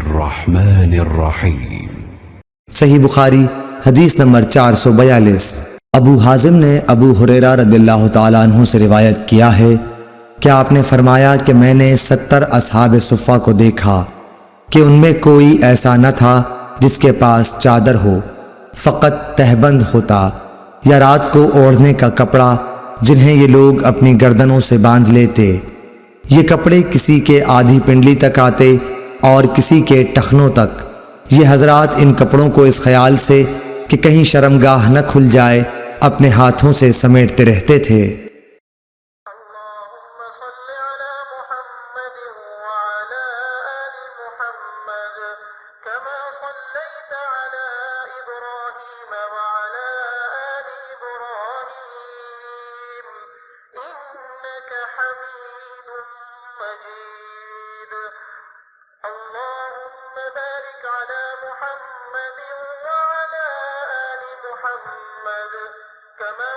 बिस्मिल्लाहिर्रहमानिर्रहीम। सही बुखारी हदीस नंबर 442। अबू हाजिम ने अबू हुरैरा रदिल्लाहु ताला अन्हु से रिवायत किया है कि आपने फरमाया कि मैंने 70 असहाब सुफ़ा को देखा कि उनमें कोई ऐसा न था जिसके पास चादर हो, फ़कत तहबंद होता या रात को ओढ़ने का कपड़ा जिन्हें ये लोग अपनी गर्दनों से बांध लेते। ये कपड़े किसी के आधी पिंडली तक आते और किसी के टखनों तक। ये हजरात इन कपड़ों को इस ख्याल से कि कहीं शर्मगाह न खुल जाए अपने हाथों से समेटते रहते थे। اللهم बारिक अला मुहम्मद व अला आलि मुहम्मद कमा